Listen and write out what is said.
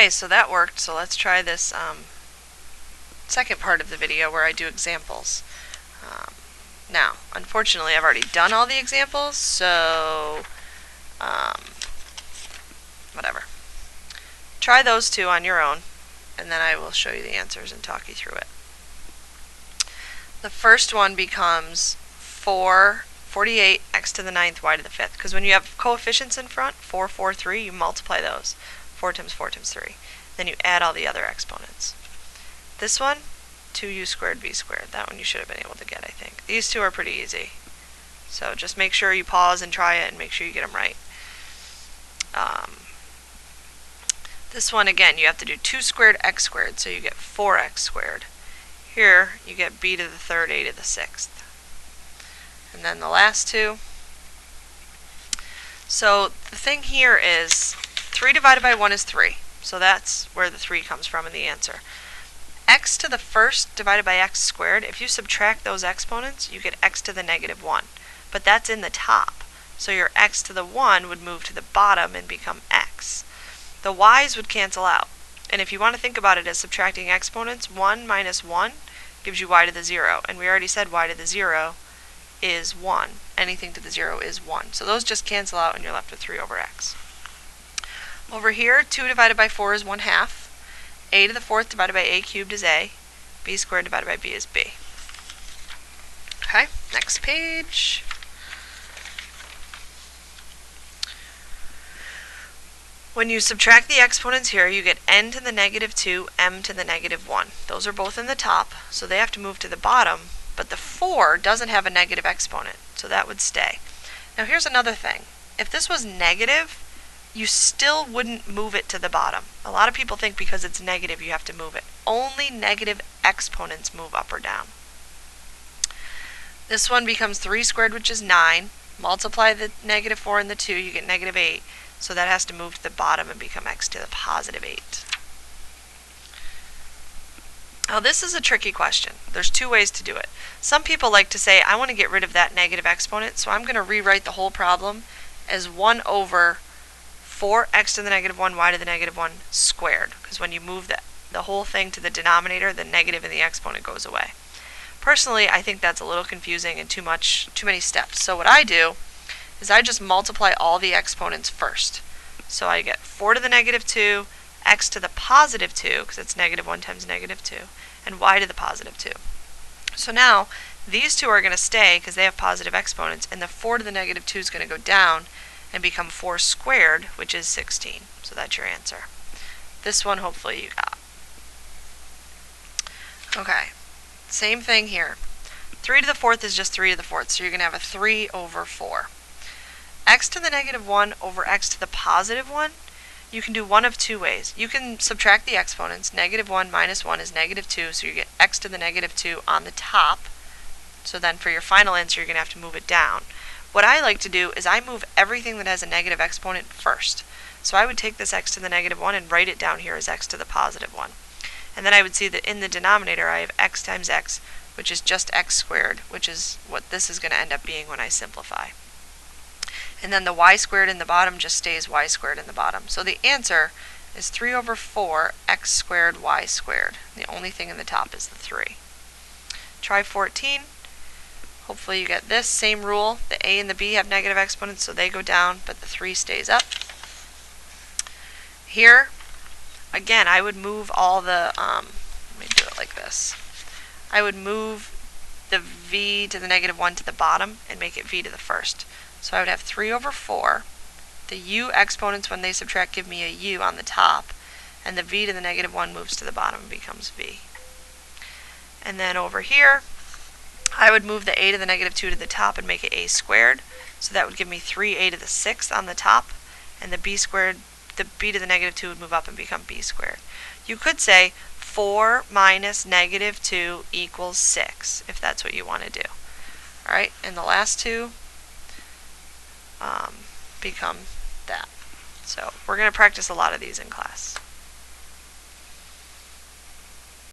Okay, so that worked. So let's try this second part of the video where I do examples. Now, unfortunately, I've already done all the examples, so whatever. Try those two on your own, and then I will show you the answers and talk you through it. The first one becomes 48 x to the 9th y to the 5th, because when you have coefficients in front, 4, 4, 3, you multiply those. 4 times 4 times 3. Then you add all the other exponents. This one, 2u squared v squared. That one you should have been able to get, I think. These two are pretty easy. So just make sure you pause and try it and make sure you get them right. This one, again, you have to do 2 squared x squared, so you get 4x squared. Here, you get b to the 3rd, a to the 6th. And then the last two. So the thing here is 3 divided by 1 is 3. So that's where the 3 comes from in the answer. X to the first divided by x squared, if you subtract those exponents, you get x to the negative 1. But that's in the top. So your x to the 1 would move to the bottom and become x. The y's would cancel out. And if you want to think about it as subtracting exponents, 1 minus 1 gives you y to the 0. And we already said y to the 0 is 1. Anything to the 0 is 1. So those just cancel out and you're left with 3 over x. Over here, 2 divided by 4 is 1/2. A to the 4th divided by a cubed is a. B squared divided by b is b. Okay, next page. When you subtract the exponents here, you get n to the negative 2, m to the negative 1. Those are both in the top, so they have to move to the bottom, but the 4 doesn't have a negative exponent, so that would stay. Now here's another thing. If this was negative, you still wouldn't move it to the bottom. A lot of people think because it's negative you have to move it. Only negative exponents move up or down. This one becomes 3 squared, which is 9. Multiply the negative 4 and the 2, you get negative 8. So that has to move to the bottom and become x to the positive 8. Now this is a tricky question. There's two ways to do it. Some people like to say, I want to get rid of that negative exponent, so I'm going to rewrite the whole problem as 1 over 4x to the negative 1, y to the negative 1 squared. Because when you move the whole thing to the denominator, the negative in the exponent goes away. Personally, I think that's a little confusing and too many steps. So what I do is I just multiply all the exponents first. So I get 4 to the negative 2, x to the positive 2, because it's negative 1 times negative 2, and y to the positive 2. So now, these two are going to stay because they have positive exponents, and the 4 to the negative 2 is going to go down and become 4 squared, which is 16. So that's your answer. This one, hopefully, you got. Okay, same thing here. 3 to the 4th is just 3 to the 4th, so you're going to have a 3 over 4. X to the negative 1 over x to the positive 1, you can do one of two ways. You can subtract the exponents. Negative 1 minus 1 is negative 2, so you get x to the negative 2 on the top. So then for your final answer, you're going to have to move it down. What I like to do is I move everything that has a negative exponent first. So I would take this x to the negative 1 and write it down here as x to the positive 1. And then I would see that in the denominator I have x times x, which is just x squared, which is what this is going to end up being when I simplify. And then the y squared in the bottom just stays y squared in the bottom. So the answer is 3 over 4 x squared y squared. The only thing in the top is the 3. Try 14. Hopefully you get this. Same rule. The a and the b have negative exponents, so they go down, but the 3 stays up. Here, again, I would move all the, let me do it like this. I would move the v to the negative 1 to the bottom and make it v to the first. So I would have 3 over 4. The u exponents, when they subtract, give me a u on the top. And the v to the negative 1 moves to the bottom and becomes v. And then over here, I would move the a to the negative 2 to the top and make it a squared. So that would give me 3a to the 6th on the top. And the b squared, the b to the negative 2 would move up and become b squared. You could say 4 minus negative 2 equals 6, if that's what you want to do. Alright, and the last two become that. So we're going to practice a lot of these in class.